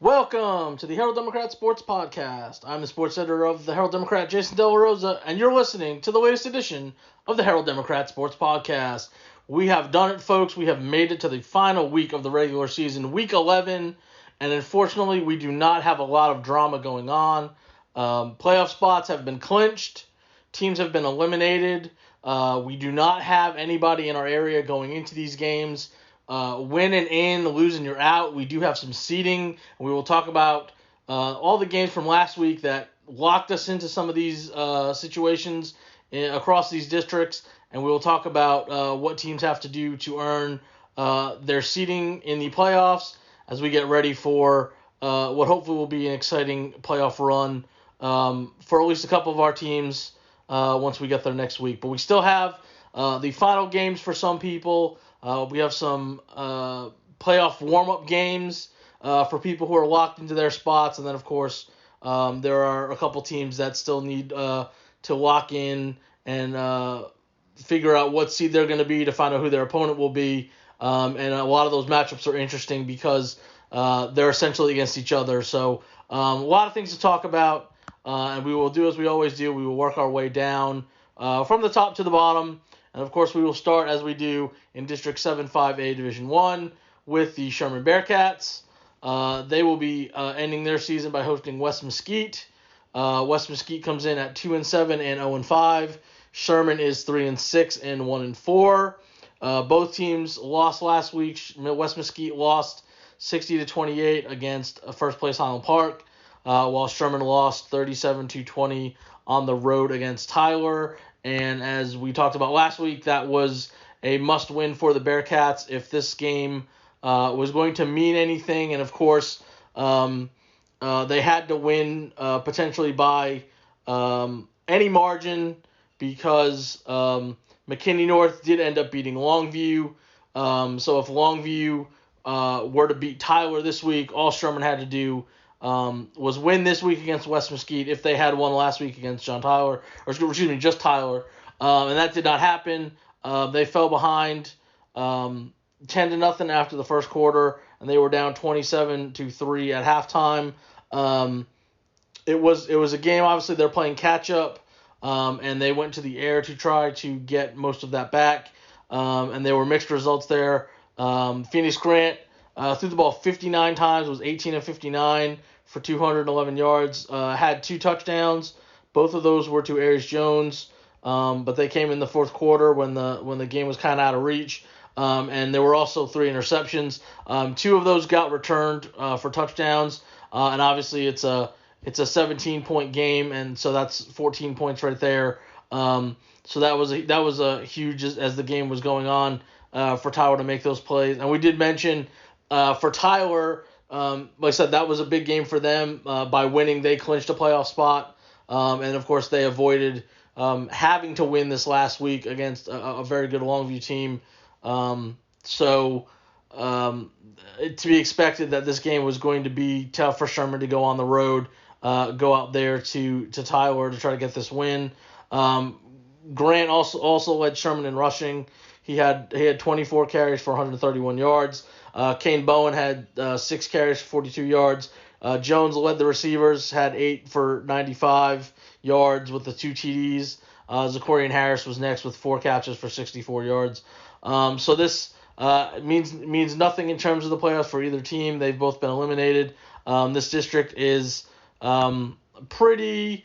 Welcome to the Herald Democrat Sports Podcast. I'm the sports editor of the Herald Democrat, Jason De La Rosa, and you're listening to the latest edition of the Herald Democrat Sports Podcast. We have done it, folks. We have made it to the final week of the regular season, week 11, and unfortunately, we do not have a lot of drama going on. Playoff spots have been clinched. Teams have been eliminated. We do not have anybody in our area going into these games. Winning in, losing, you're out. We do have some seeding, and we will talk about all the games from last week that locked us into some of these situations across these districts, and we will talk about what teams have to do to earn their seeding in the playoffs as we get ready for what hopefully will be an exciting playoff run for at least a couple of our teams once we get there next week. But we still have the final games for some people. We have some playoff warm-up games for people who are locked into their spots. And then, of course, there are a couple teams that still need to lock in and figure out what seed they're going to be to find out who their opponent will be. And a lot of those matchups are interesting because they're essentially against each other. So a lot of things to talk about. And we will do as we always do. We will work our way down from the top to the bottom. And, of course, we will start, as we do, in District 7-5A Division 1 with the Sherman Bearcats. They will be ending their season by hosting West Mesquite. West Mesquite comes in at 2-7 and 0-5. Sherman is 3-6 and 1-4. Both teams lost last week. West Mesquite lost 60-28 against first-place Highland Park, while Sherman lost 37-20 on the road against Tyler. And as we talked about last week, that was a must-win for the Bearcats if this game was going to mean anything. And, of course, they had to win potentially by any margin because McKinney North did end up beating Longview. So if Longview were to beat Tyler this week, all Sherman had to do was win this week against West Mesquite if they had won last week against just Tyler. And that did not happen. They fell behind 10-0 after the first quarter, and they were down 27-3 at halftime. It was a game, obviously, they're playing catch-up, and they went to the air to try to get most of that back, and there were mixed results there. Phoenix Grant threw the ball 59 times, was 18-59 for 211 yards, had 2 touchdowns. Both of those were to Aries Jones, but they came in the fourth quarter when the game was kind of out of reach. And there were also 3 interceptions. 2 of those got returned for touchdowns, and obviously it's a 17-point game, and so that's 14 points right there. So that was a huge as the game was going on for Tyler to make those plays. And we did mention for Tyler, like I said, that was a big game for them. By winning, they clinched a playoff spot, and of course they avoided having to win this last week against a very good Longview team. So to be expected that this game was going to be tough for Sherman to go on the road, go out there to Tyler to try to get this win. Grant also led Sherman in rushing. He had 24 carries for 131 yards. Kane Bowen had 6 carries for 42 yards. Jones led the receivers, had 8 for 95 yards with the 2 TDs. Zachorian Harris was next with 4 catches for 64 yards. So this means nothing in terms of the playoffs for either team. They've both been eliminated. This district is pretty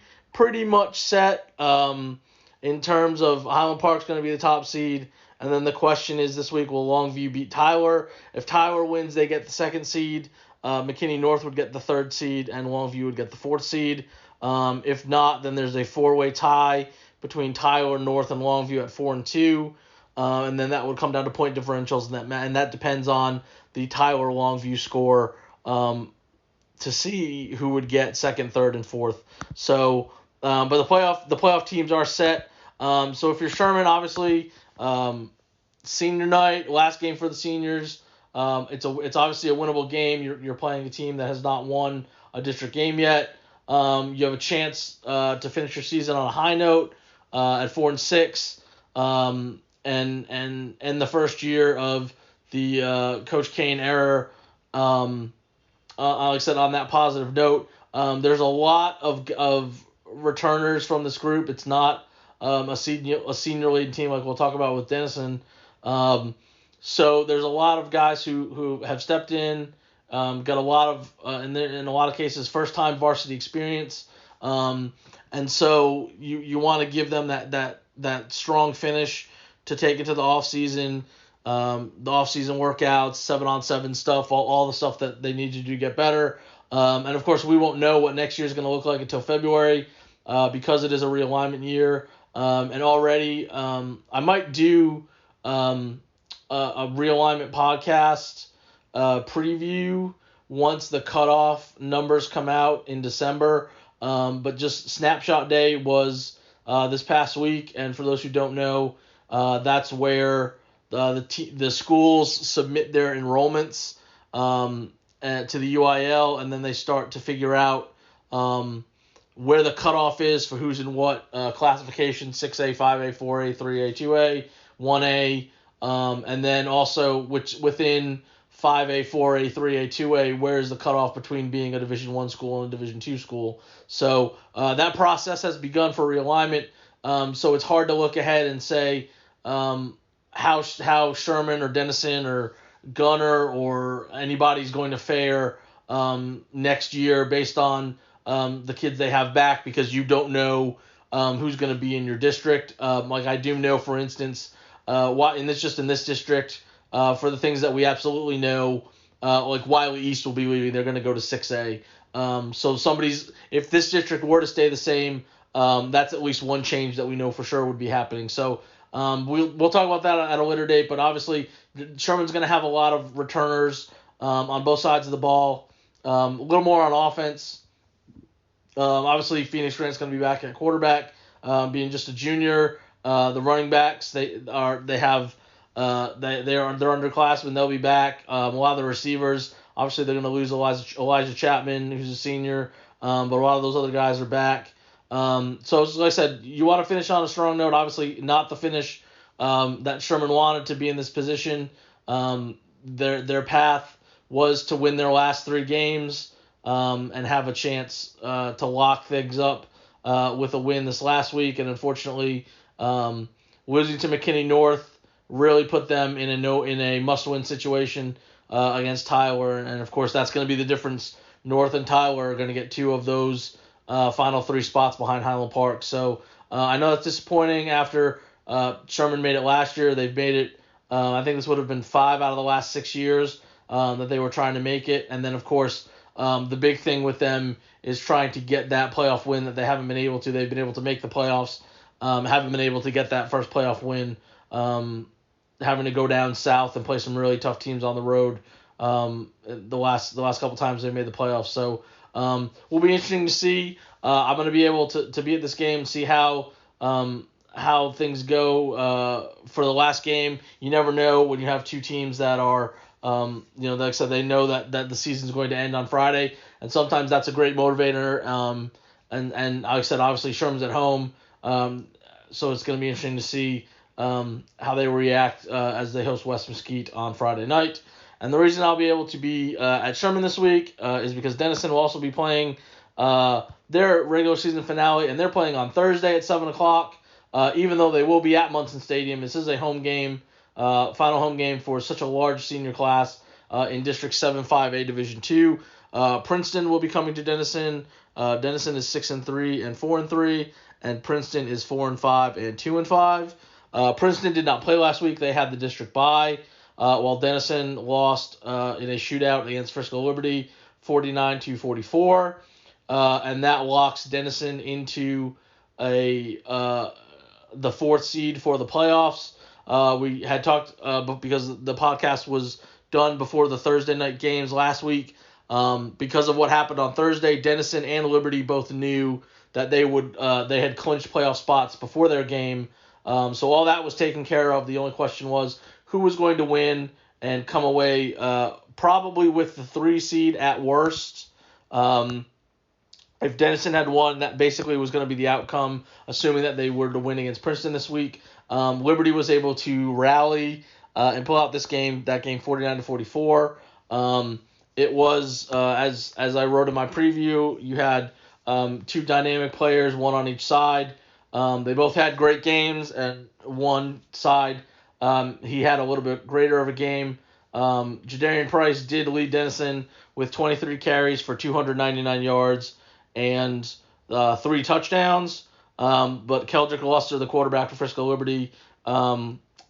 much set in terms of Highland Park's going to be the top seed. And then the question is this week, will Longview beat Tyler? If Tyler wins, they get the 2nd seed. McKinney North would get the 3rd seed, and Longview would get the 4th seed. If not, then there's a 4-way tie between Tyler, North, and Longview at 4 and 2. And then that would come down to point differentials, and that depends on the Tyler-Longview score to see who would get 2nd, 3rd, and 4th. So, but the playoff teams are set. So if you're Sherman, obviously, senior night, last game for the seniors. It's obviously a winnable game. You're playing a team that has not won a district game yet. You have a chance to finish your season on a high note at 4-6, and the first year of the Coach Kane era like I said, on that positive note, there's a lot of returners from this group. It's not a senior leading team like we'll talk about with Denison. So there's a lot of guys who have stepped in, got a lot of in a lot of cases first time varsity experience, and so you want to give them that strong finish to take into the off season. The off-season workouts, 7-on-7 stuff, all the stuff that they need to do to get better. And, of course, we won't know what next year is going to look like until February because it is a realignment year. And already I might do a realignment podcast preview once the cutoff numbers come out in December. But just Snapshot Day was this past week. And for those who don't know, that's where the schools submit their enrollments to the UIL, and then they start to figure out where the cutoff is for who's in what classification, 6A, 5A, 4A, 3A, 2A, 1A, and then also which within 5A, 4A, 3A, 2A, where is the cutoff between being a Division I school and a Division II school. So that process has begun for realignment, so it's hard to look ahead and say how Sherman or Denison or Gunner or anybody's going to fare next year based on the kids they have back, because you don't know who's going to be in your district. Like I do know, for instance, in this district, for the things that we absolutely know, like Wiley East will be leaving. They're going to go to 6A. So if this district were to stay the same, that's at least one change that we know for sure would be happening. So we'll talk about that at a later date, but obviously Sherman's going to have a lot of returners on both sides of the ball, a little more on offense. Obviously Phoenix Grant's going to be back at quarterback, being just a junior. The running backs they're underclassmen, they'll be back. A lot of the receivers, obviously they're going to lose Elijah Chapman, who's a senior, but a lot of those other guys are back. So like I said, you want to finish on a strong note. Obviously, not the finish that Sherman wanted to be in this position. Their path was to win their last 3 games and have a chance to lock things up with a win this last week. And unfortunately, losing to McKinney North really put them in a must-win situation against Tyler. And of course, that's going to be the difference. North and Tyler are going to get 2 of those final 3 spots behind Highland Park. So I know it's disappointing after Sherman made it last year. They've made it, I think this would have been 5 out of the last 6 years that they were trying to make it. And then, of course, the big thing with them is trying to get that playoff win that they haven't been able to. They've been able to make the playoffs, haven't been able to get that first playoff win, having to go down south and play some really tough teams on the road the last couple times they made the playoffs. So will be interesting to see. I'm going to be able to be at this game and see how things go for the last game. You never know when you have 2 teams that are, like I said, they know that the season's going to end on Friday, and sometimes that's a great motivator. And like I said, obviously Sherman's at home, so it's going to be interesting to see how they react as they host West Mesquite on Friday night. And the reason I'll be able to be at Sherman this week is because Denison will also be playing their regular season finale, and they're playing on Thursday at 7 o'clock, even though they will be at Munson Stadium. This is a home game, final home game for such a large senior class in District 7 5A Division II. Princeton will be coming to Denison. Denison is 6-3 and 4-3, and Princeton is 4-5 and 2-5. Princeton did not play last week. They had the district bye. While Denison lost in a shootout against Frisco Liberty, 49-44, and that locks Denison into the 4th seed for the playoffs. We had talked because the podcast was done before the Thursday night games last week. Because of what happened on Thursday, Denison and Liberty both knew that they had clinched playoff spots before their game. So all that was taken care of. The only question was who was going to win and come away probably with the 3 seed at worst. If Denison had won, that basically was going to be the outcome, assuming that they were to win against Princeton this week. Liberty was able to rally and pull out that game 49-44. it was as I wrote in my preview, you had two dynamic players, one on each side. They both had great games, and one side he had a little bit greater of a game. Jadarian Price did lead Denison with 23 carries for 299 yards and 3 touchdowns. But Keldrick Luster, the quarterback for Frisco Liberty,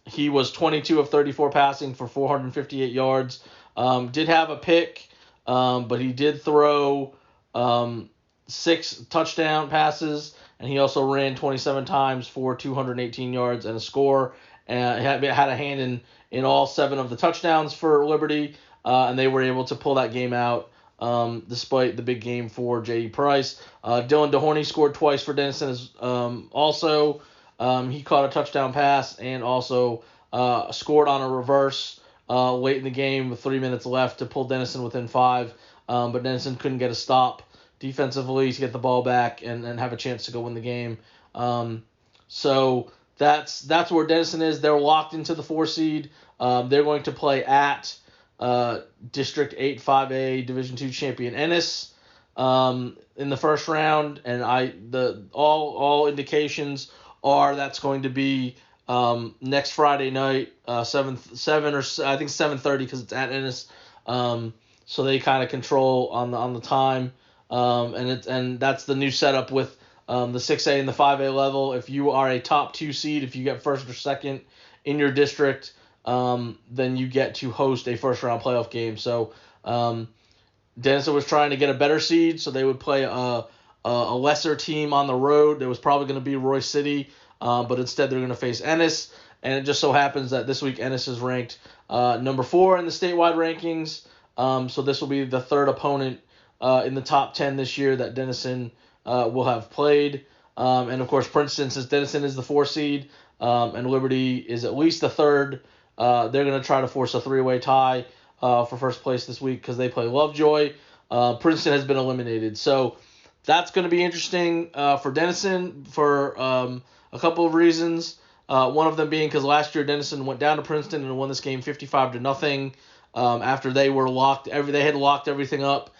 he was 22 of 34 passing for 458 yards. Did have a pick, but he did throw 6 touchdown passes, and he also ran 27 times for 218 yards and a score. And had a hand in all 7 of the touchdowns for Liberty, and they were able to pull that game out despite the big game for J.D. Price. Dylan DeHorny scored twice for Denison. Also, he caught a touchdown pass and also scored on a reverse late in the game with 3 minutes left to pull Denison within 5, but Denison couldn't get a stop defensively to get the ball back and have a chance to go win the game. So that's where Denison is. They're locked into the 4 seed. They're going to play at District 8 5A Division II champion Ennis in the first round, and all indications are that's going to be next Friday night, 7:30 because it's at Ennis. So they kind of control on the time, and that's the new setup with the 6A and the 5A level. If you are a top 2 seed, if you get first or second in your district, then you get to host a first round playoff game. So Denison was trying to get a better seed, so they would play a lesser team on the road. It was probably going to be Roy City, but instead they're going to face Ennis. And it just so happens that this week Ennis is ranked number 4 in the statewide rankings. So this will be the third opponent in the top 10 this year that Denison will have played. And of course Princeton, since Denison is the 4 seed and Liberty is at least the 3rd, they're going to try to force a 3-way tie for first place this week because they play Lovejoy. Princeton has been eliminated. So that's going to be interesting for Denison for a couple of reasons. One of them being because last year Denison went down to Princeton and won this game 55-0 after they were locked. They had locked everything up.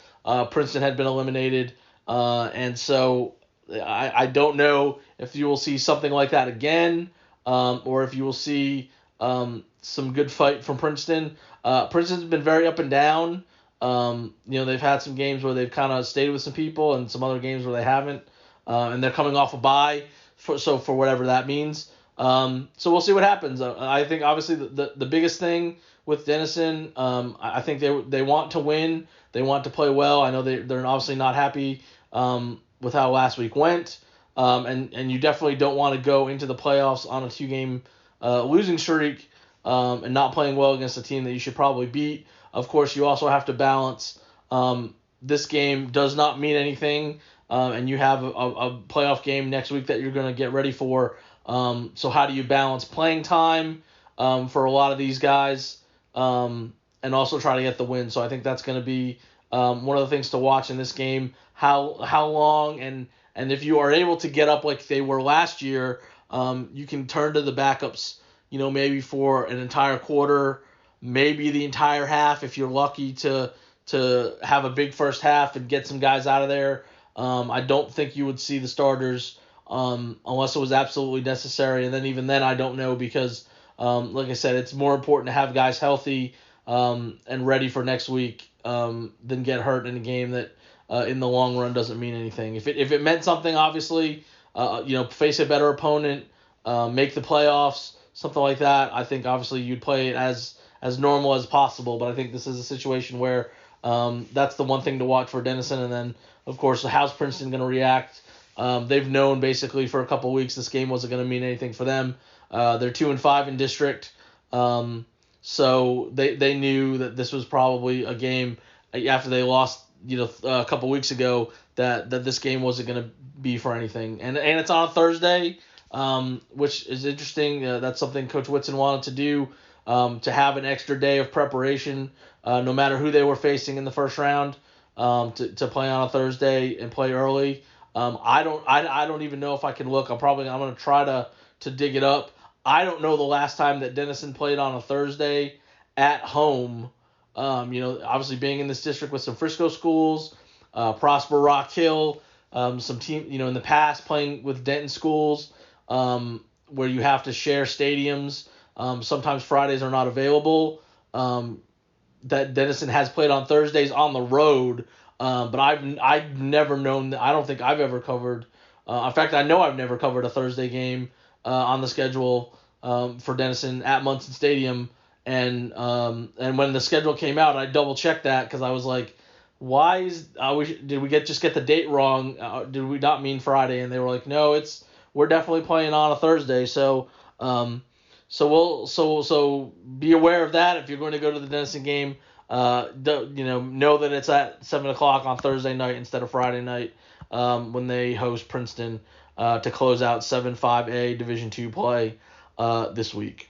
Princeton had been eliminated, and so I don't know if you will see something like that again, or if you will see some good fight from Princeton. Princeton's been very up and down. They've had some games where they've kind of stayed with some people and some other games where they haven't, and they're coming off a bye, for whatever that means. So we'll see what happens. I think obviously the biggest thing with Denison, I think they want to win. They want to play well. I know they're obviously not happy with how last week went, and you definitely don't want to go into the playoffs on a 2-game losing streak and not playing well against a team that you should probably beat. Of course, you also have to balance this game does not mean anything, and you have a playoff game next week that you're going to get ready for. So how do you balance playing time for a lot of these guys and also try to get the win? So I think that's going to be one of the things to watch in this game. How long and if you are able to get up like they were last year, you can turn to the backups, maybe for an entire quarter, maybe the entire half if you're lucky to have a big first half and get some guys out of there. I don't think you would see the starters unless it was absolutely necessary, and then even then I don't know because, like I said, it's more important to have guys healthy and ready for next week than get hurt in a game that in the long run doesn't mean anything. If it meant something, obviously, face a better opponent, make the playoffs, something like that, I think obviously you'd play it as normal as possible. But I think this is a situation where that's the one thing to watch for Denison, and then of course how's Princeton going to react? They've known basically for a couple weeks this game wasn't going to mean anything for them. They're 2-5 in district, so they knew that this was probably a game after they lost a couple weeks ago that this game wasn't going to be for anything. And it's on a Thursday, which is interesting. That's something Coach Whitson wanted to do, to have an extra day of preparation, no matter who they were facing in the first round, to play on a Thursday and play early. I don't even know if I can look. I'm going to try to dig it up. I don't know the last time that Denison played on a Thursday at home Obviously being in this district with some Frisco schools, Prosper, Rock Hill, some team, in the past playing with Denton schools, where you have to share stadiums. Sometimes Fridays are not available. That Denison has played on Thursdays on the road, but I've never known that. I don't think I've ever covered. In fact, I know I've never covered a Thursday game on the schedule for Denison at Munson Stadium. And when the schedule came out, I double checked that because I was like, did we just get the date wrong? Did we not mean Friday? And they were like, no, we're definitely playing on a Thursday. So so be aware of that if you're going to go to the Denison game. Know that it's at 7:00 on Thursday night instead of Friday night when they host Princeton to close out 7-5A Division II play this week.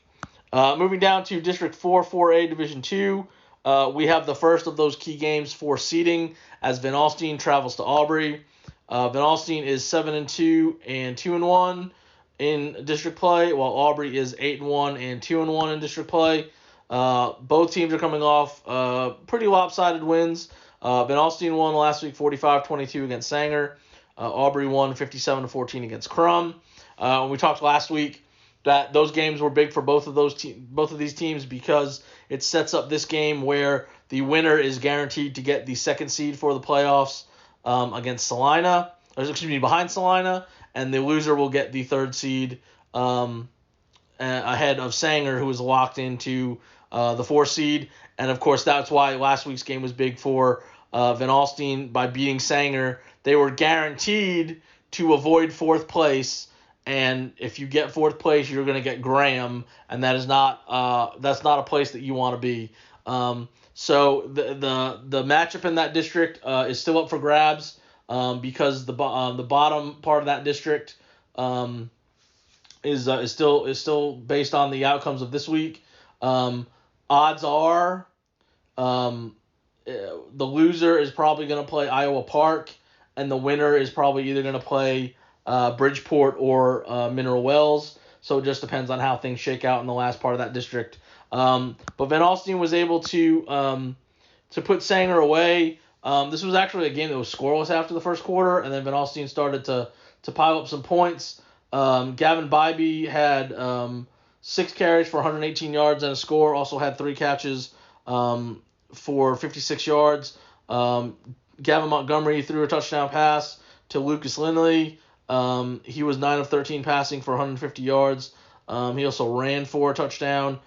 Moving down to District 4A Division II, we have the first of those key games for seeding as Van Alstyne travels to Aubrey. Van Alstyne is 7-2 and 2-1 in district play, while Aubrey is 8-1 and 2-1 in district play. Both teams are coming off pretty lopsided wins. Van Alstyne won last week 45-22 against Sanger. Aubrey won 57-14 against Crum. We talked last week that those games were big for both of these teams because it sets up this game where the winner is guaranteed to get the second seed for the playoffs against Salina, behind Salina, and the loser will get the third seed ahead of Sanger, who is locked into the 4th seed. And of course, that's why last week's game was big for Van Alstyne. By beating Sanger, they were guaranteed to avoid 4th place. And if you get 4th place, you're going to get Graham, and that's not a place that you want to be. So the matchup in that district is still up for grabs because the bottom part of that district is still based on the outcomes of this week. Odds are the loser is probably going to play Iowa Park, and the winner is probably either going to play Bridgeport or Mineral Wells. So it just depends on how things shake out in the last part of that district. But Van Alstyne was able to put Sanger away. This was actually a game that was scoreless after the first quarter, and then Van Alstyne started to pile up some points. Gavin Bybee had 6 carries for 118 yards and a score. Also had 3 catches for 56 yards. Gavin Montgomery threw a touchdown pass to Lucas Lindley. He was 9 of 13 passing for 150 yards. He also ran for a touchdown.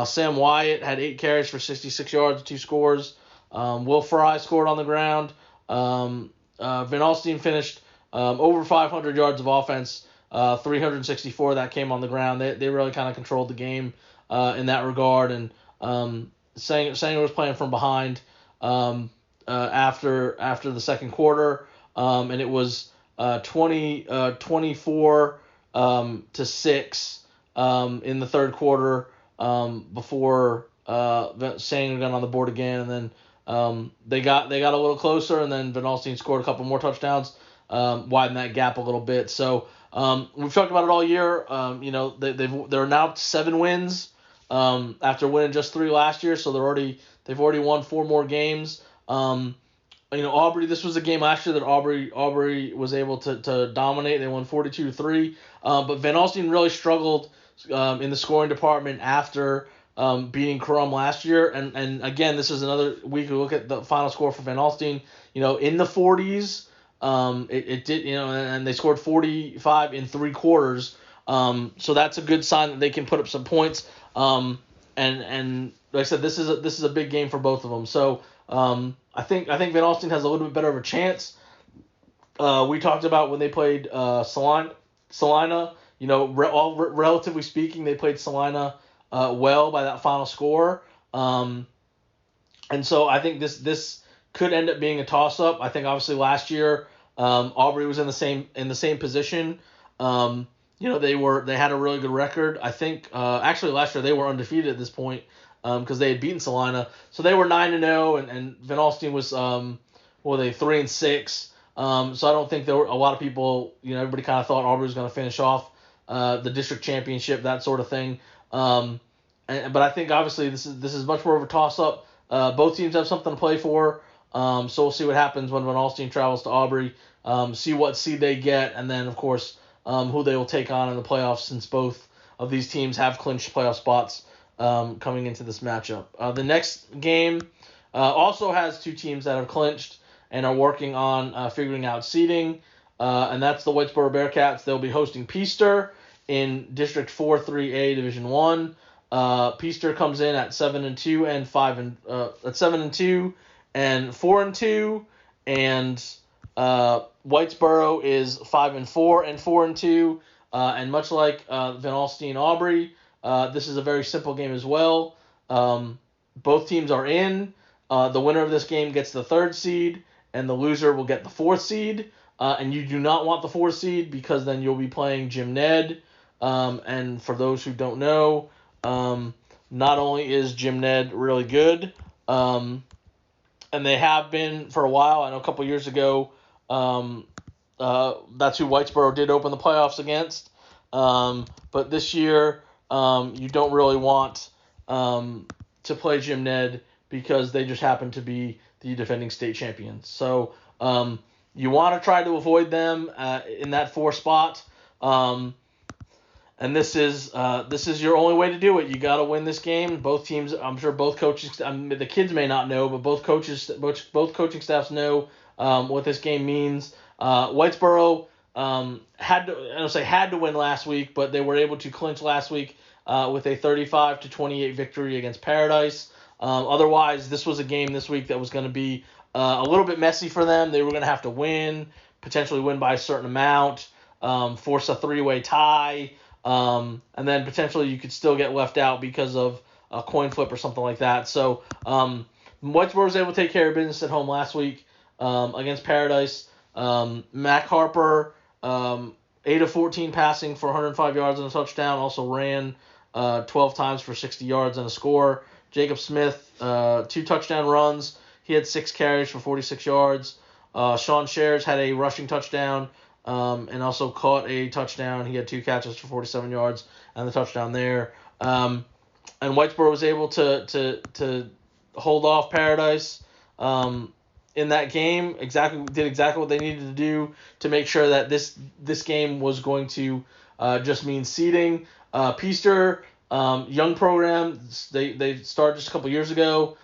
Sam Wyatt had 8 carries for 66 yards and 2 scores. Will Fry scored on the ground. Van Alstyne finished over 500 yards of offense, 364 that came on the ground. They really kind of controlled the game in that regard. And Sanger was playing from behind after the second quarter, and it was 24 to 6 in the third quarter before Sanger got on the board again, and then they got a little closer, and then Van Alstyne scored a couple more touchdowns, widened that gap a little bit. So we've talked about it all year. They're now 7 wins after winning just 3 last year, so they've already won 4 more games. Aubrey, this was a game last year that Aubrey was able to dominate. They won 42-3. But Van Alstyne really struggled in the scoring department after beating Crum last year. And again, this is another week we look at the final score for Van Alstyne. In the 40s. It did, and they scored 45 in 3 quarters. So that's a good sign that they can put up some points. And like I said, this is a big game for both of them. So I think Van Alstyne has a little bit better of a chance. We talked about when they played Salina. Relatively speaking, they played Salina well by that final score. And so I think this could end up being a toss-up. I think obviously last year Aubrey was in the same position. They had a really good record. I think actually last year they were undefeated at this point because they had beaten Salina. So they were 9-0, and Van Alstyne was 3-6. So I don't think there were a lot of people. Everybody kind of thought Aubrey was going to finish off the district championship, that sort of thing. But I think obviously this is much more of a toss-up. Both teams have something to play for. So we'll see what happens when Van Alstyne travels to Aubrey. See what seed they get, and then of course who they will take on in the playoffs, since both of these teams have clinched playoff spots coming into this matchup. The next game also has two teams that have clinched and are working on figuring out seeding, and that's the Whitesboro Bearcats. They'll be hosting Peaster in District 4-3A Division 1. Peaster comes in at 7-2 and 7-2 and 4-2, and Whitesboro is 5-4 and 4-2. And much like Van Alstyne Aubrey, this is a very simple game as well. Both teams are in. The winner of this game gets the 3rd seed, and the loser will get the 4th seed. And you do not want the 4th seed, because then you'll be playing Jim Ned. And for those who don't know, not only is Jim Ned really good, and they have been for a while. I know a couple years ago, that's who Whitesboro did open the playoffs against. But this year, you don't really want to play Jim Ned, because they just happen to be the defending state champions. So you want to try to avoid them in that 4 spot. And this is your only way to do it. You got to win this game. Both teams, I'm sure both coaches, the kids may not know, but both coaching staffs know what this game means. Whitesboro had to win last week, but they were able to clinch last week with a 35-28 victory against Paradise. Otherwise, this was a game this week that was going to be a little bit messy for them. They were going to have to win, potentially win by a certain amount, force a 3-way tie, and then potentially you could still get left out because of a coin flip or something like that. So Whitesboro was able to take care of business at home last week against Paradise. Mac Harper, 8 of 14 passing for 105 yards and a touchdown, also ran 12 times for 60 yards and a score. Jacob Smith, 2 touchdown runs. He had 6 carries for 46 yards. Sean Shares had a rushing touchdown and also caught a touchdown. He had 2 catches for 47 yards and the touchdown there. And Whitesboro was able to hold off Paradise in that game. Did exactly what they needed to do to make sure that this game was going to just mean seeding. Peaster, young program. They started just a couple years ago.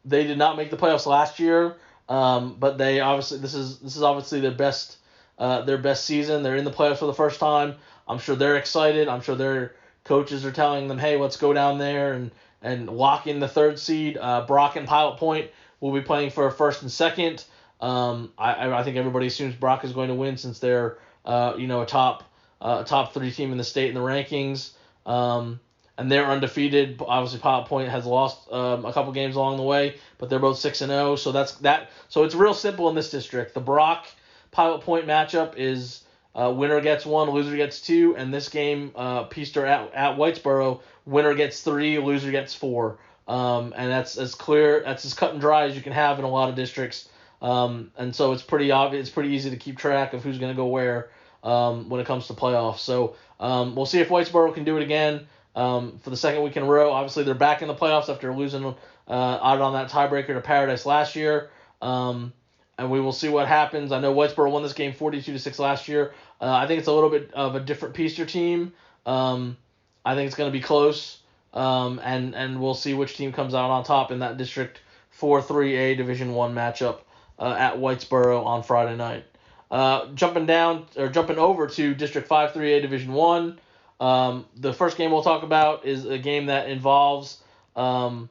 They did not make the playoffs last year, but they obviously this is obviously their best season. They're in the playoffs for the first time. I'm sure they're excited. I'm sure their coaches are telling them, hey, let's go down there and lock in the 3rd seed. Brock and Pilot Point will be playing for 1st and 2nd. I think everybody assumes Brock is going to win, since they're a top 3 team in the state in the rankings. And they're undefeated. Obviously, Pilot Point has lost a couple games along the way, but they're both 6-0. So that's that. So it's real simple in this district. The Brock Pilot Point matchup is winner gets 1, loser gets 2, and this game, Peaster at Whitesboro, winner gets 3, loser gets 4. And that's as clear, that's as cut and dry as you can have in a lot of districts. And so it's pretty obvious, it's pretty easy to keep track of who's going to go where when it comes to playoffs. So we'll see if Whitesboro can do it again for the 2nd week in a row. Obviously, they're back in the playoffs after losing out on that tiebreaker to Paradise last year. And we will see what happens. I know Whitesboro won this game 42-6 last year. I think it's a little bit of a different Peaster team. I think it's going to be close. And we'll see which team comes out on top in that District 4-3A Division 1 matchup at Whitesboro on Friday night. Jumping over to District 5-3A Division 1. The first game we'll talk about is a game that involves some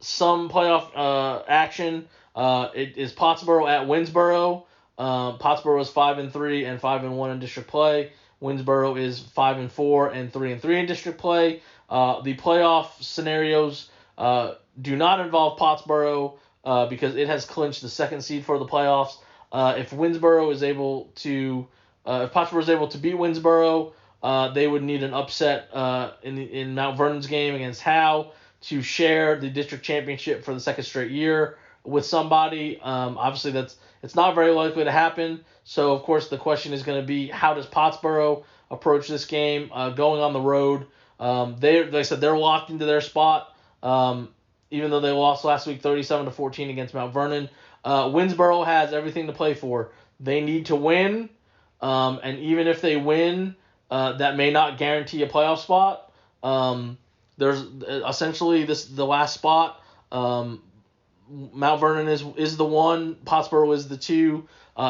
playoff action. It is Pottsboro at Winsboro. Pottsboro is 5-3 and 5-1 in district play. Winsboro is 5-4 and 3-3 in district play. The playoff scenarios do not involve Pottsboro because it has clinched the 2nd seed for the playoffs. If Pottsboro is able to beat Winsboro, they would need an upset in Mount Vernon's game against Howe to share the district championship for the 2nd straight year with somebody. Obviously, it's not very likely to happen. So, of course, the question is going to be, how does Pottsboro approach this game going on the road? Like I said, they're locked into their spot. even though they lost last week 37-14 against Mount Vernon. Winsboro has everything to play for. They need to win, and even if they win, that may not guarantee a playoff spot. There's essentially the last spot. Mount Vernon is the 1, Pottsboro is the 2,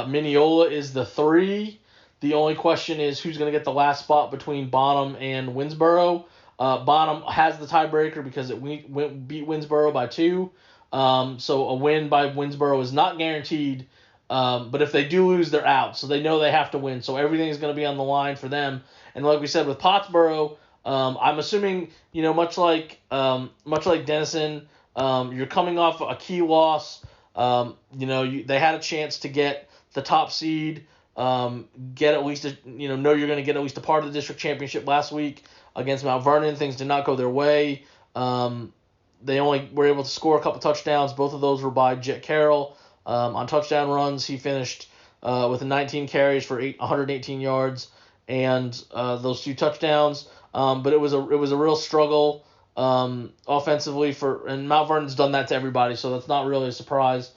Mineola is the 3. The only question is who's going to get the last spot between Bonham and Winsboro. Bonham has the tiebreaker because it beat Winsboro by 2. So a win by Winsboro is not guaranteed. But if they do lose, they're out. So they know they have to win. So everything is going to be on the line for them. And like we said with Pottsboro, I'm assuming, much like Denison, you're coming off a key loss. They had a chance to get the top seed, get at least you're going to get at least a part of the district championship last week against Mount Vernon. Things did not go their way. They only were able to score a couple touchdowns. Both of those were by Jet Carroll. On touchdown runs, he finished with 19 carries for 118 yards and those 2 touchdowns. But it was a real struggle offensively and Mount Vernon's done that to everybody, so that's not really a surprise.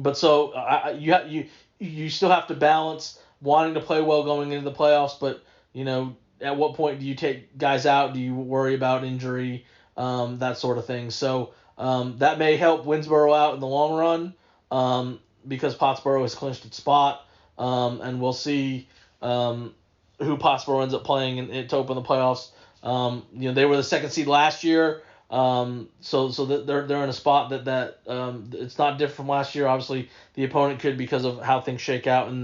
But so you still have to balance wanting to play well going into the playoffs, but at what point do you take guys out? Do you worry about injury, that sort of thing? So that may help Winsboro out in the long run, because Pottsboro has clinched its spot, and we'll see who Pottsboro ends up playing to open the playoffs. They were the 2nd seed last year, so that they're in a spot that it's not different from last year. Obviously, the opponent could because of how things shake out in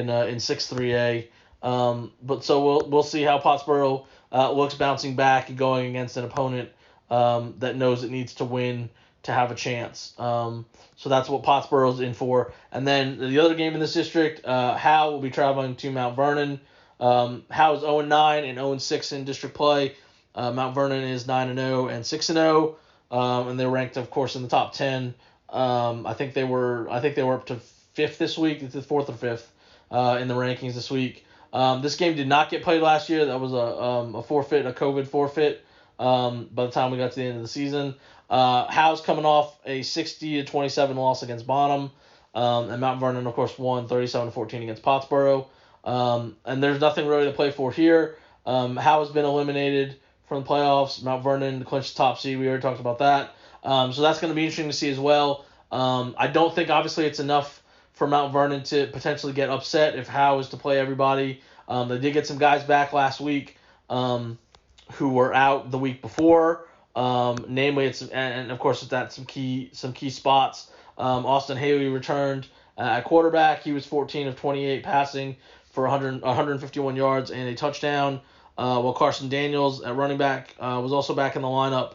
6-3A. But so we'll see how Pottsboro looks bouncing back and going against an opponent that knows it needs to win to have a chance. So that's what Pottsboro's in for. And then the other game in this district, Howe will be traveling to Mount Vernon. Howe is 0-9 and 0-6 in district play. Mount Vernon is 9-0 and 6-0, and they're ranked, of course, in the top 10. I think they were up to 5th this week. It's the 4th or 5th in the rankings this week. This game did not get played last year. That was a forfeit, a COVID forfeit. By the time we got to the end of the season, Howe's coming off a 60-27 loss against Bonham, and Mount Vernon, of course, won 37-14 against Pottsboro. And there's nothing really to play for here. Howe has been eliminated from the playoffs. Mount Vernon clinched the top seed. We already talked about that. So that's going to be interesting to see as well. I don't think, obviously, it's enough for Mount Vernon to potentially get upset if Howe is to play everybody. They did get some guys back last week who were out the week before. Namely, and of course, it's some key spots. Austin Haley returned at quarterback. He was 14 of 28 passing for 151 yards and a touchdown. While Carson Daniels at running back was also back in the lineup.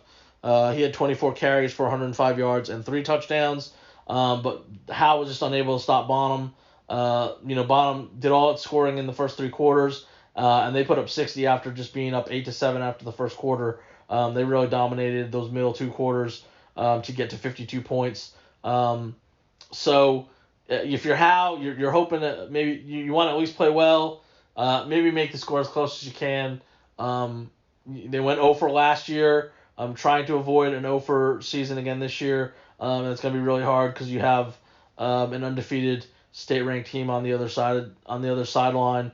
He had 24 carries for 105 yards and 3 touchdowns. But Howe was just unable to stop Bonham. Bonham did all its scoring in the first 3 quarters, and they put up 60 after just being up 8-7 after the first quarter. They really dominated those middle 2 quarters to get to 52 points. So if you're Howe, you're hoping that maybe you want to at least play well, maybe make the score as close as you can. They went 0 for last year. I'm trying to avoid an 0 for season again this year. And it's going to be really hard because you have an undefeated state-ranked team on the other sideline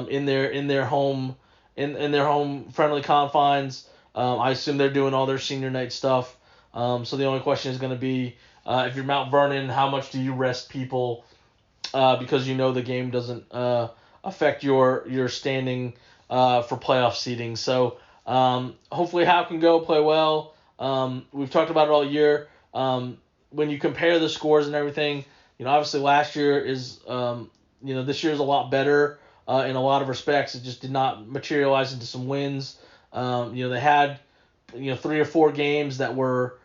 in their home friendly confines. I assume they're doing all their senior night stuff. So the only question is going to be, if you're Mount Vernon, how much do you rest people because the game doesn't affect your standing for playoff seeding. So hopefully Howe can go play well. We've talked about it all year. When you compare the scores and everything, obviously last year is, this year is a lot better in a lot of respects. It just did not materialize into some wins. They had, 3 or 4 games that were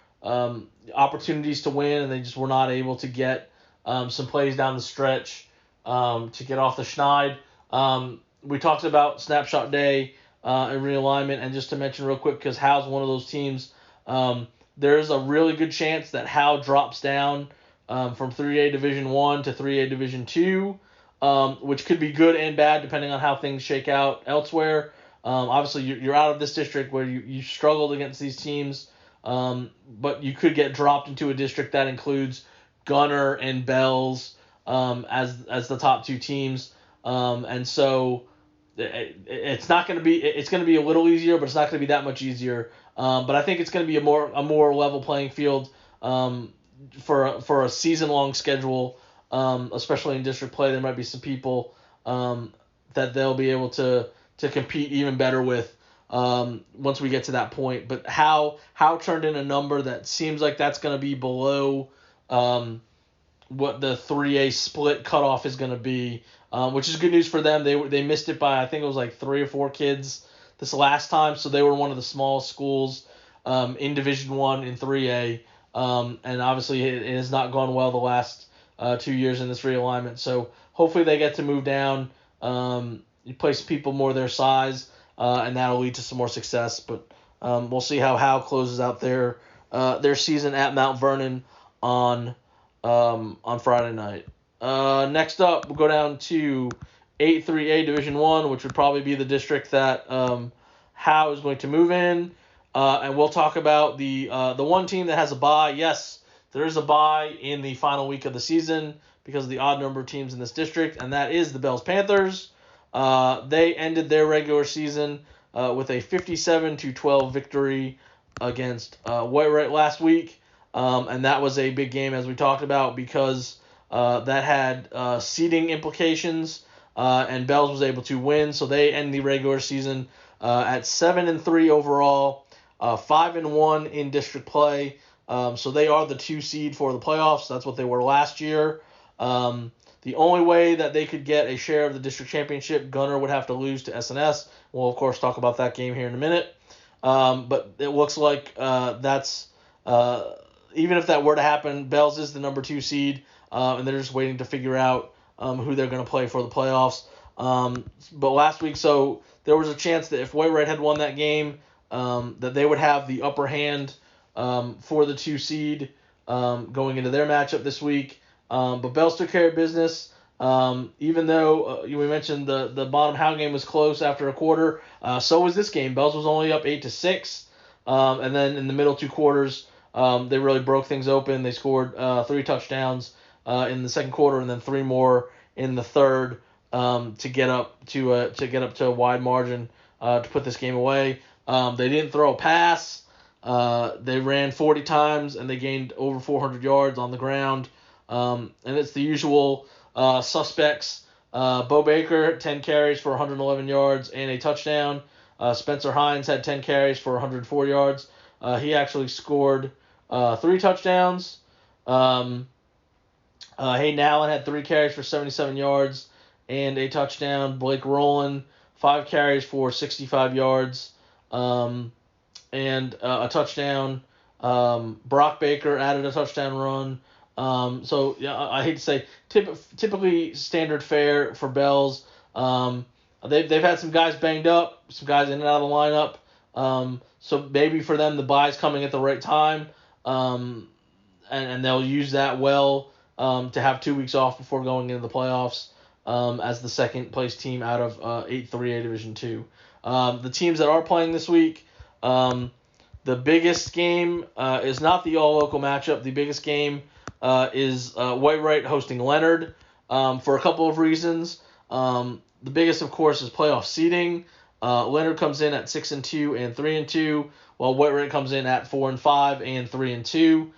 opportunities to win, and they just were not able to get some plays down the stretch to get off the schneid. We talked about Snapshot Day and realignment, and just to mention real quick, because Howe's one of those teams, there's a really good chance that Howe drops down from 3A Division 1 to 3A Division 2, which could be good and bad depending on how things shake out elsewhere. Obviously, you're out of this district where you struggled against these teams, but you could get dropped into a district that includes Gunner and Bells as the top two teams, and so it's not going to be it's going to be a little easier, but it's not going to be that much easier. But I think it's going to be a more level playing field for a season long schedule, especially in district play. There might be some people that they'll be able to compete even better with once we get to that point. But how turned in a number that seems like that's going to be below what the 3A split cutoff is going to be, which is good news for them. They missed it by, I think it was like 3 or 4 kids this last time, so they were one of the smallest schools in Division I in 3A, and obviously it has not gone well the last 2 years in this realignment. So hopefully they get to move down, you place people more their size, and that'll lead to some more success. But we'll see how closes out their season at Mount Vernon on Friday night. Next up, we'll go down to 8-3A Division I, which would probably be the district that Howe is going to move in. And we'll talk about the one team that has a bye. Yes, there is a bye in the final week of the season because of the odd number of teams in this district, and that is the Bells Panthers. They ended their regular season with a 57-12 victory against Whitewright last week. And that was a big game, as we talked about, because that had seeding implications, and Bells was able to win. So they end the regular season at 7-3 overall, 5-1 in district play. So they are the 2 seed for the playoffs. That's what they were last year. The only way that they could get a share of the district championship, Gunner would have to lose to SNS. We'll, of course, talk about that game here in a minute. But it looks like that's even if that were to happen, Bells is the number 2 seed, and they're just waiting to figure out who they're going to play for the playoffs. But last week, so there was a chance that if Whitewright had won that game, that they would have the upper hand for the 2 seed going into their matchup this week. But Bells took care of business. Even though we mentioned the bottom Howe game was close after a quarter, so was this game. Bells was only up 8-6, and then in the middle 2 quarters, they really broke things open. They scored 3 touchdowns in the second quarter, and then 3 more in the third to get up to a wide margin to put this game away. They didn't throw a pass. They ran 40 times, and they gained over 400 yards on the ground. And it's the usual suspects. Bo Baker, 10 carries for 111 yards and a touchdown. Spencer Hines had 10 carries for 104 yards. He actually scored 3 touchdowns. Hayden Allen had 3 carries for 77 yards and a touchdown. Blake Rowland, 5 carries for 65 yards and a touchdown. Brock Baker added a touchdown run. So yeah, I hate to say, typically standard fare for Bells. They've had some guys banged up, some guys in and out of the lineup. So maybe for them the bye's coming at the right time, and they'll use that well to have 2 weeks off before going into the playoffs as the second place team out of 8-3A Division II. The teams that are playing this week, the biggest game is not the all-local matchup. The biggest game is Whitewright hosting Leonard for a couple of reasons. The biggest, of course, is playoff seeding. Leonard comes in at 6-2 and 3-2, while Whitewright comes in at 4-5 and 3-2.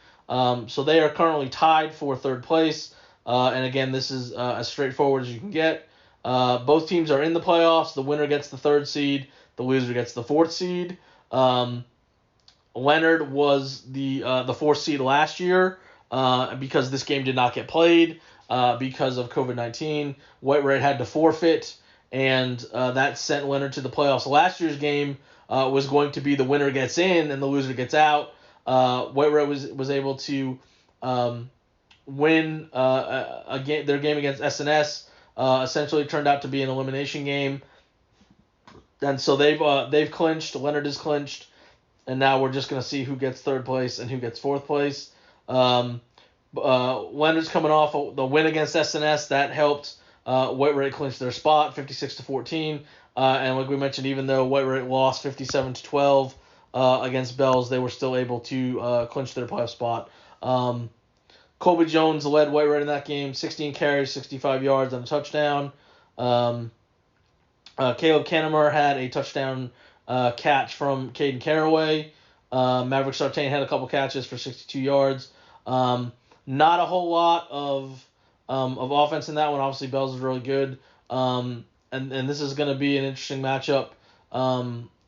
So they are currently tied for third place. And again, this is as straightforward as you can get. Both teams are in the playoffs. The winner gets the 3rd seed. The loser gets the 4th seed. Leonard was the 4th seed last year because this game did not get played because of COVID-19. Whitewright had to forfeit, and that sent Leonard to the playoffs. Last year's game was going to be the winner gets in and the loser gets out. Whitewright was able to win their game against SNS. Essentially turned out to be an elimination game, and so they've clinched. Leonard is clinched, and now we're just going to see who gets 3rd place and who gets 4th place. Leonard's coming off the win against SNS. That helped Whitewright clinch their spot, 56-14. And like we mentioned, even though White lost 57-12 against Bells, they were still able to clinch their playoff spot. Colby Jones led White in that game, 16 carries, 65 yards, and a touchdown. Caleb Canamar had a touchdown catch from Caden Caraway. Maverick Sartain had a couple catches for 62 yards. Not a whole lot of offense in that one. Obviously, Bells is really good. And this is going to be an interesting matchup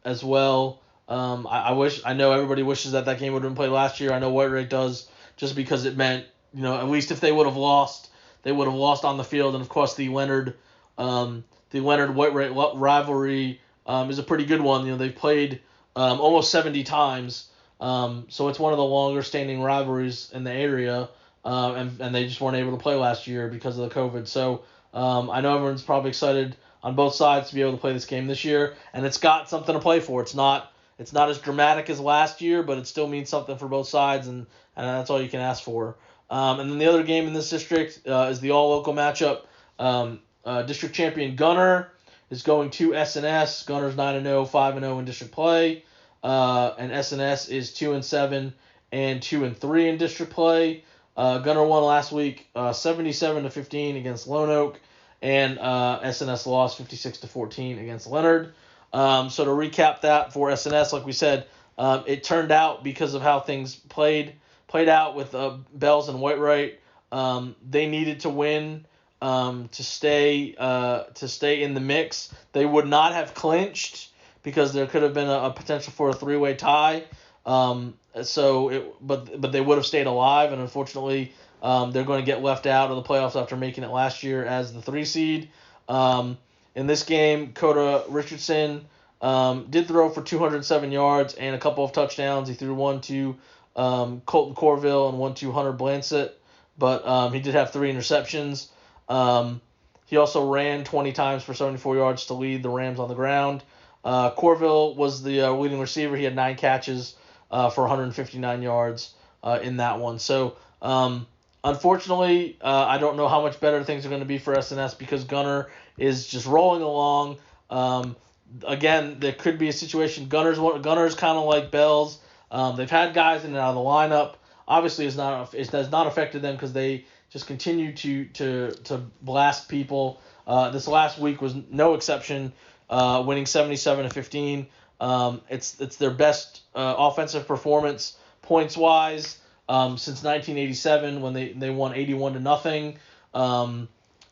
as well. I know everybody wishes that game would have been played last year. I know White does, just because it meant, at least if they would have lost, they would have lost on the field. And of course, the Leonard White rivalry is a pretty good one. They've played almost 70 times. So it's one of the longer standing rivalries in the area. And they just weren't able to play last year because of the COVID. So I know everyone's probably excited on both sides to be able to play this game this year, and it's got something to play for. It's not as dramatic as last year, but it still means something for both sides, and that's all you can ask for. And then the other game in this district is the all-local matchup. District champion Gunner is going to SNS. Gunner's 9-0, 5-0 in district play, and SNS is 2-7 and 2-3 in district play. Gunner won last week, 77-15 against Lone Oak, and SNS lost 56-14 against Leonard. So to recap that for SNS, like we said, it turned out, because of how things played out with Bells and Whitewright, they needed to win to stay in the mix. They would not have clinched because there could have been a potential for a three-way tie. But they would have stayed alive, and unfortunately, they're going to get left out of the playoffs after making it last year as the 3 seed. In this game, Coda Richardson did throw for 207 yards and a couple of touchdowns. He threw one to Colton Corville and one to Hunter Blansett, but he did have 3 interceptions. He also ran 20 times for 74 yards to lead the Rams on the ground. Corville was the leading receiver. He had 9 catches for 159 yards in that one. So, unfortunately, I don't know how much better things are going to be for SNS because Gunner is just rolling along. Again, there could be a situation. Gunner's kind of like Bells. They've had guys in and out of the lineup. Obviously, it has not affected them because they just continue to blast people. This last week was no exception, winning 77-15. It's their best offensive performance points wise since 1987 when they won 81-0.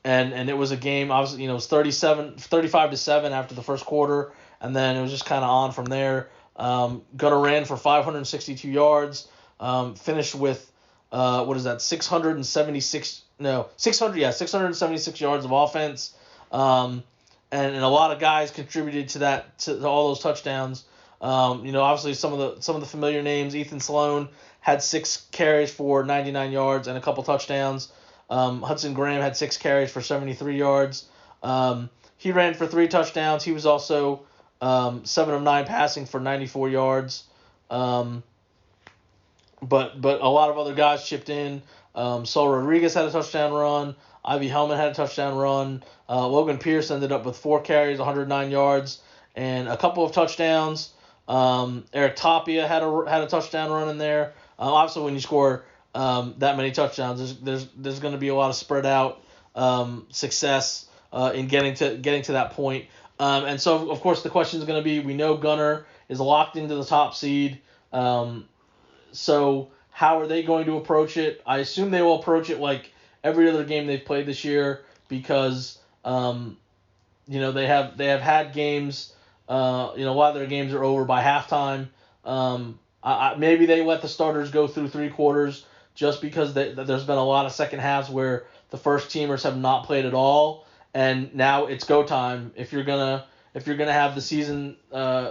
And it was a game, obviously, it was 35-7 after the first quarter, and then it was just kind of on from there. Gunner ran for 562 yards, finished with 676 yards of offense. And a lot of guys contributed to all those touchdowns. Obviously some of the familiar names. Ethan Sloan had 6 carries for 99 yards and a couple touchdowns. Hudson Graham had 6 carries for 73 yards. He ran for 3 touchdowns. He was also 7 of 9 passing for 94 yards. But a lot of other guys chipped in. Saul Rodriguez had a touchdown run. Ivy Hellman had a touchdown run. Logan Pierce ended up with 4 carries, 109 yards, and a couple of touchdowns. Eric Tapia had a touchdown run in there. Obviously, when you score that many touchdowns, there's going to be a lot of spread out success in getting to that point. And so, of course, the question is going to be: we know Gunner is locked into the top seed. So how are they going to approach it? I assume they will approach it like every other game they've played this year because they have had games. A lot of their games are over by halftime. Maybe they let the starters go through 3 quarters just because there's been a lot of second halves where the first teamers have not played at all, and now it's go time. If you're gonna have the season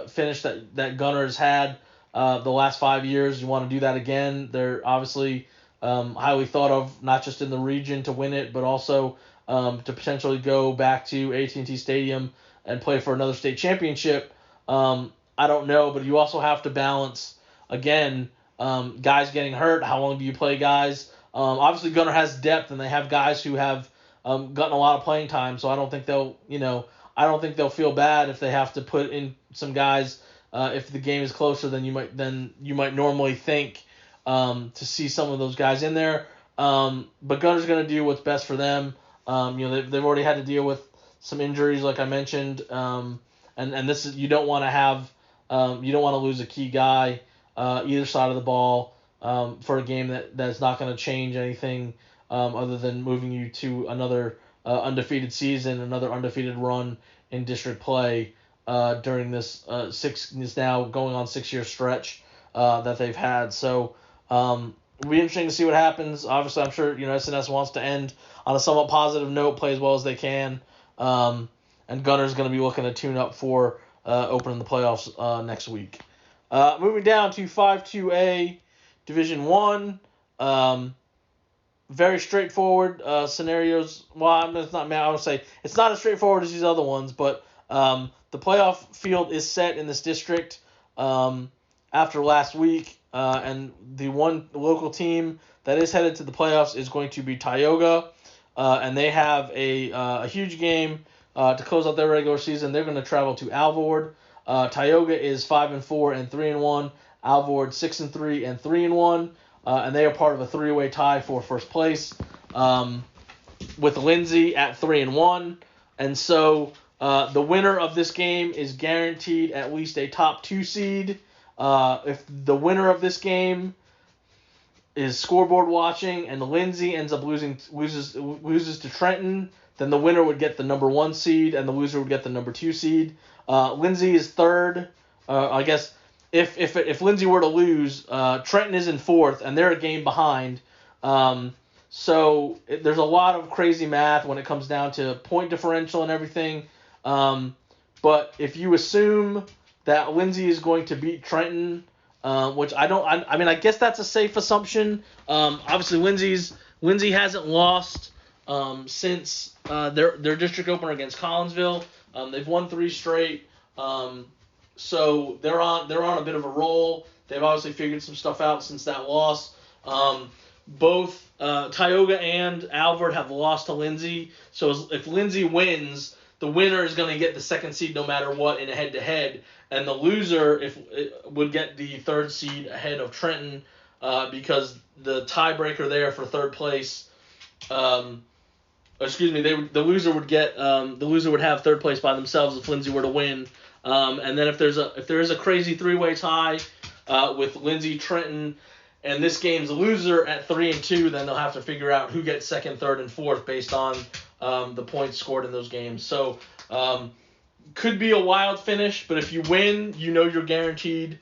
finish that Gunner has had the last 5 years, you want to do that again. They're obviously highly thought of, not just in the region to win it, but also to potentially go back to AT&T Stadium and play for another state championship. I don't know, but you also have to balance, again, guys getting hurt. How long do you play guys? Obviously, Gunner has depth, and they have guys who have gotten a lot of playing time, so I don't think they'll, I don't think they'll feel bad if they have to put in some guys if the game is closer than you might normally think to see some of those guys in there. But Gunner's going to do what's best for them. They've already had to deal with some injuries, like I mentioned, and this is you don't want to lose a key guy either side of the ball for a game that's not going to change anything other than moving you to another undefeated season, another undefeated run in district play during this now going on 6-year stretch that they've had. So it'll be interesting to see what happens. Obviously, I'm sure SNS wants to end on a somewhat positive note, play as well as they can, and Gunner's going to be looking to tune up for opening the playoffs next week. Moving down to 5-2A Division 1. Very straightforward scenarios. Well, it's not. I would say it's not as straightforward as these other ones, but the playoff field is set in this district after last week, and the one local team that is headed to the playoffs is going to be Tioga, and they have a huge game to close out their regular season. They're going to travel to Alvord. Tioga is 5-4 and 3-1. Alvord 6-3 and 3-1. And they are part of a 3-way tie for first place with Lindsay at 3-1. And so the winner of this game is guaranteed at least a top 2 seed. If the winner of this game is scoreboard watching and Lindsay ends up loses to Trenton, then the winner would get the number 1 seed and the loser would get the number 2 seed. Lindsay is third. I guess if Lindsay were to lose, Trenton is in 4th, and they're a game behind. So there's a lot of crazy math when it comes down to point differential and everything. But if you assume that Lindsay is going to beat Trenton, which I guess that's a safe assumption. Obviously, Lindsay hasn't lost since their district opener against Collinsville. They've won 3 straight. So they're on a bit of a roll. They've obviously figured some stuff out since that loss. Both Tioga and Alvord have lost to Lindsay. So if Lindsay wins, the winner is going to get the 2nd seed no matter what in a head-to-head, and the loser would get the 3rd seed ahead of Trenton because the tiebreaker there for 3rd place. The loser would have 3rd place by themselves if Lindsay were to win. And then if there is a crazy 3-way tie with Lindsay, Trenton, and this game's loser at 3-2, then they'll have to figure out who gets 2nd, 3rd, and 4th based on the points scored in those games. So could be a wild finish, but if you win, you're guaranteed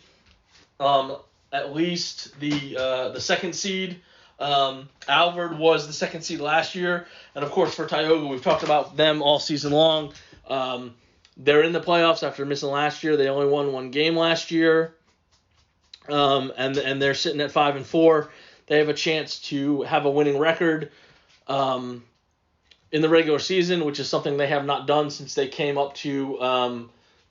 at least the 2nd seed. Alvord was the 2nd seed last year, and of course for Tioga, we've talked about them all season long. They're in the playoffs after missing last year. They only won 1 game last year, and they're sitting at 5-4. They have a chance to have a winning record in the regular season, which is something they have not done since they came up to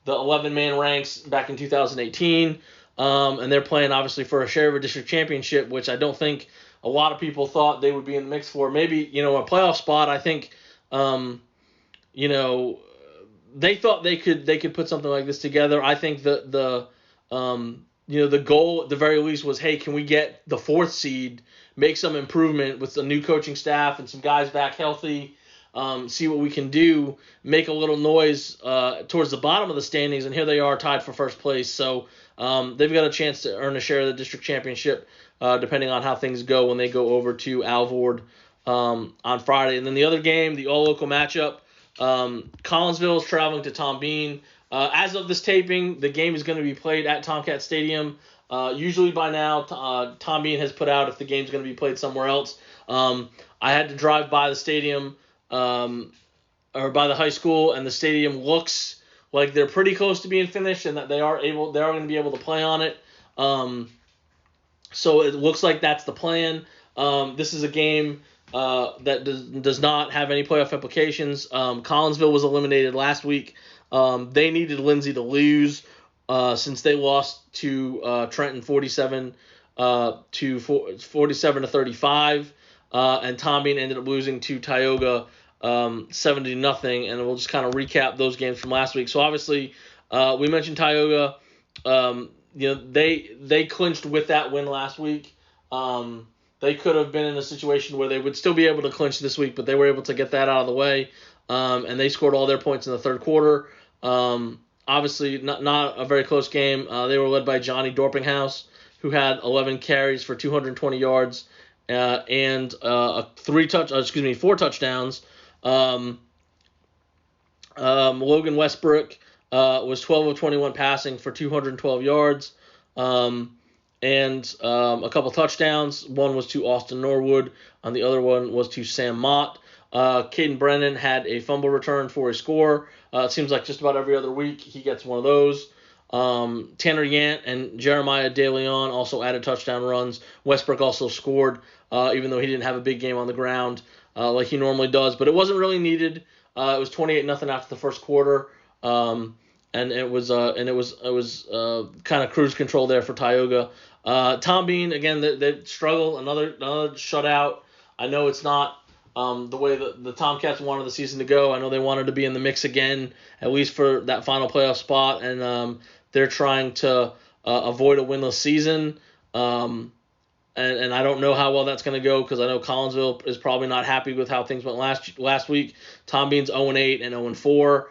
the 11-man ranks back in 2018. And they're playing obviously for a share of a district championship, which I don't think a lot of people thought they would be in the mix for. Maybe a playoff spot. I think they thought they could put something like this together. I think that the goal at the very least was, hey, can we get the 4th seed, make some improvement with the new coaching staff and some guys back healthy, see what we can do, make a little noise towards the bottom of the standings, and here they are tied for 1st place. So they've got a chance to earn a share of the district championship depending on how things go when they go over to Alvord on Friday. And then the other game, the all-local matchup, Collinsville is traveling to Tom Bean. As of this taping, the game is going to be played at Tomcat Stadium. Usually by now, Tom Bean has put out if the game's going to be played somewhere else. I had to drive by the stadium or by the high school, and the stadium looks like they're pretty close to being finished and that they are going to be able to play on it. So it looks like that's the plan. This is a game that does not have any playoff implications. Collinsville was eliminated last week. They needed Lindsay to lose since they lost to Trenton 47 to 35, and Tom Bean ended up losing to Tioga 70-0, and we'll just kind of recap those games from last week. So obviously, we mentioned Tioga. They clinched with that win last week. They could have been in a situation where they would still be able to clinch this week, but they were able to get that out of the way, and they scored all their points in the third quarter. Obviously, not a very close game. They were led by Johnny Dorpinghouse, who had 11 carries for 220 yards and 4 touchdowns. Logan Westbrook was 12 of 21 passing for 212 yards and a couple touchdowns. One was to Austin Norwood, and the other one was to Sam Mott. Caden Brennan had a fumble return for a score. It seems like just about every other week he gets one of those. Tanner Yant and Jeremiah DeLeon also added touchdown runs. Westbrook also scored, even though he didn't have a big game on the ground like he normally does. But it wasn't really needed. It was 28-0 after the first quarter, and it was kind of cruise control there for Tioga. Tom Bean, again, they struggled. Another shutout. I know it's not the way the Tomcats wanted the season to go. I know they wanted to be in the mix again, at least for that final playoff spot, and they're trying to avoid a winless season. And I don't know how well that's going to go, because I know Collinsville is probably not happy with how things went last week. Tom Bean's 0-8 and 0-4,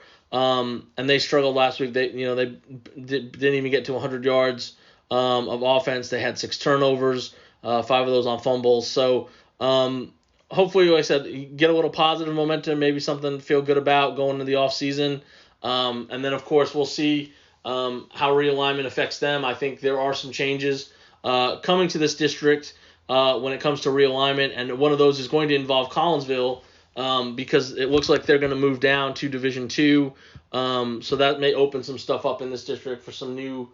and they struggled last week. They didn't even get to 100 yards of offense. They had 6 turnovers, 5 of those on fumbles. So hopefully, like I said, get a little positive momentum, maybe something to feel good about going into the offseason. And then, of course, we'll see how realignment affects them. I think there are some changes coming to this district when it comes to realignment, and one of those is going to involve Collinsville because it looks like they're going to move down to Division II. So that may open some stuff up in this district for some new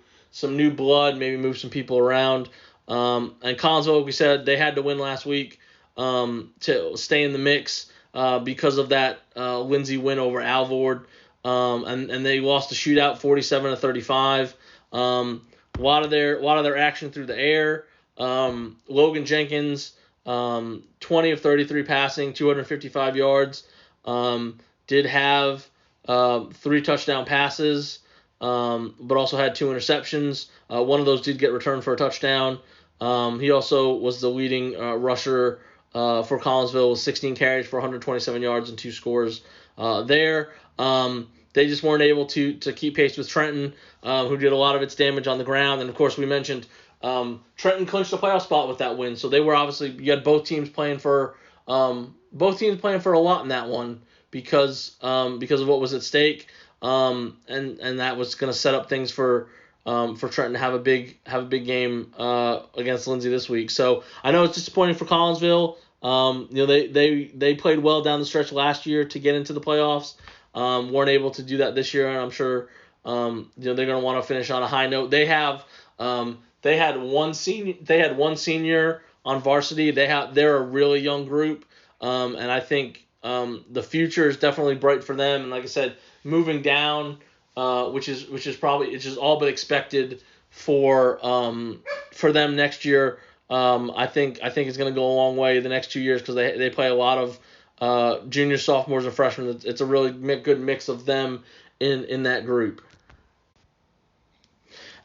blood, maybe move some people around. And Collinsville, like we said, they had to win last week to stay in the mix because of that Lindsay win over Alvord. And they lost the shootout 47-35. A lot of their action through the air. Logan Jenkins, 20 of 33 passing, 255 yards. Did have 3 touchdown passes, but also had 2 interceptions. One of those did get returned for a touchdown. He also was the leading rusher for Collinsville with 16 carries for 127 yards and 2 scores there. They just weren't able to keep pace with Trenton, who did a lot of its damage on the ground. And, of course, we mentioned Trenton clinched the playoff spot with that win. So they were obviously – you had both teams playing for a lot in that one because of what was at stake. And that was going to set up things for Trenton to have a big game against Lindsay this week. So I know it's disappointing for Collinsville. They played well down the stretch last year to get into the playoffs. Weren't able to do that this year, and I'm sure they're going to want to finish on a high note. They had one senior on varsity. They're a really young group, and I think the future is definitely bright for them. And like I said, moving down, which is all but expected for them next year. I think it's going to go a long way the next 2 years because they play a lot of juniors, sophomores, and freshmen. It's a really good mix of them in that group.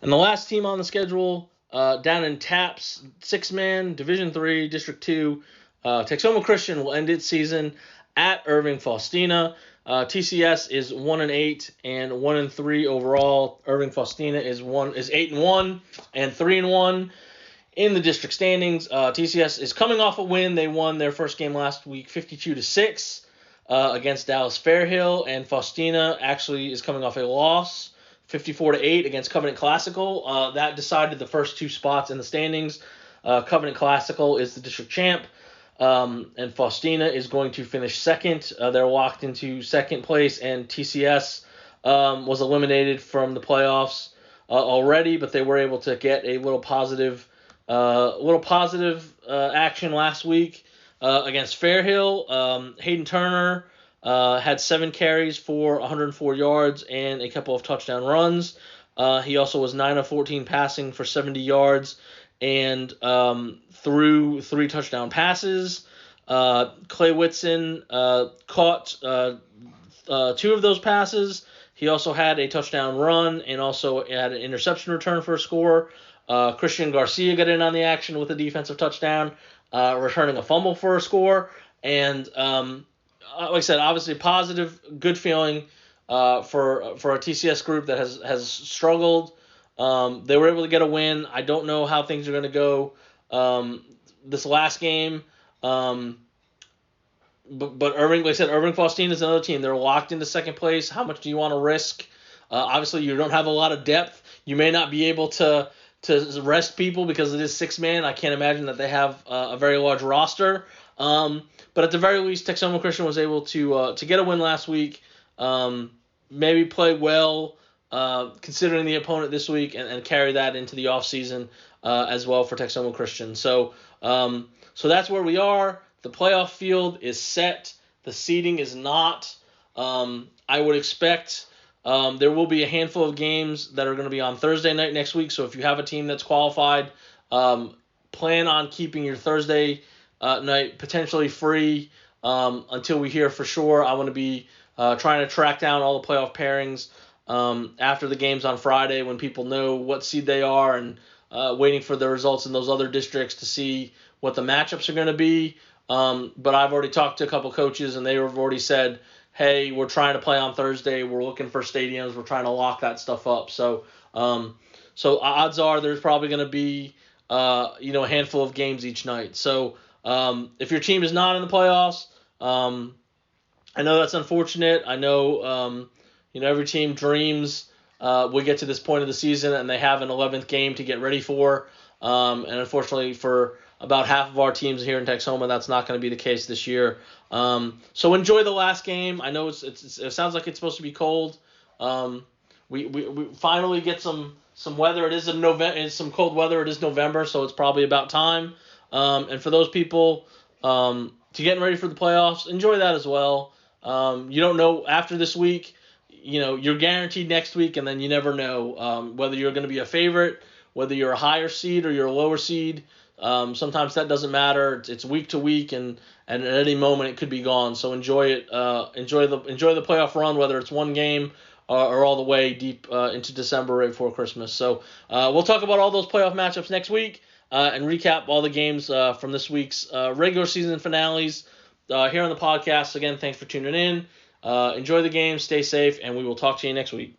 And the last team on the schedule, down in TAPS, 6-man, Division III, District 2, Texoma Christian will end its season at Irving Faustina. TCS is 1-8 and 1-3 overall. Irving Faustina is 8-1 and 3-1 in the district standings. TCS is coming off a win. They won their first game last week, 52-6 against Dallas Fairhill, and Faustina actually is coming off a loss, 54-8 against Covenant Classical. That decided the first 2 spots in the standings. Covenant Classical is the district champ. And Faustina is going to finish second. They're locked into second place, and TCS was eliminated from the playoffs already, but they were able to get a little positive action last week against Fairhill. Hayden Turner had 7 carries for 104 yards and a couple of touchdown runs. He also was 9 of 14 passing for 70 yards and threw 3 touchdown passes. Clay Whitson caught 2 of those passes. He also had a touchdown run and also had an interception return for a score. Christian Garcia got in on the action with a defensive touchdown, returning a fumble for a score. And like I said, obviously positive, good feeling for a TCS group that has struggled. They were able to get a win. I don't know how things are going to go this last game. But Irving, like I said, Irving Faustine is another team. They're locked into second place. How much do you want to risk? Obviously, you don't have a lot of depth. You may not be able to rest people because it is 6-man. I can't imagine that they have a very large roster. But at the very least, Texoma Christian was able to get a win last week. Maybe play well considering the opponent this week and carry that into the offseason as well for Texoma Christian. So that's where we are. The playoff field is set. The seeding is not. I would expect there will be a handful of games that are going to be on Thursday night next week. So if you have a team that's qualified, plan on keeping your Thursday night potentially free until we hear for sure. I want to be trying to track down all the playoff pairings after the games on Friday when people know what seed they are and waiting for the results in those other districts to see what the matchups are going to be. But I've already talked to a couple coaches, and they have already said, hey, we're trying to play on Thursday. We're looking for stadiums. We're trying to lock that stuff up. So odds are there's probably going to be a handful of games each night. So if your team is not in the playoffs, I know that's unfortunate. I know every team dreams we get to this point of the season and they have an 11th game to get ready for. And unfortunately for about half of our teams here in Texoma, that's not going to be the case this year. So enjoy the last game. I know it sounds like it's supposed to be cold. We finally get some weather. It is it's some cold weather. It is November, so it's probably about time. And for those people to getting ready for the playoffs, enjoy that as well. You don't know after this week. You're guaranteed next week, and then you never know whether you're going to be a favorite, whether you're a higher seed or you're a lower seed. Sometimes that doesn't matter. It's week to week, and at any moment it could be gone. So enjoy it. Enjoy the playoff run, whether it's one game or all the way deep into December right before Christmas. So we'll talk about all those playoff matchups next week and recap all the games from this week's regular season finales here on the podcast. Again, thanks for tuning in. Enjoy the game, stay safe, and we will talk to you next week.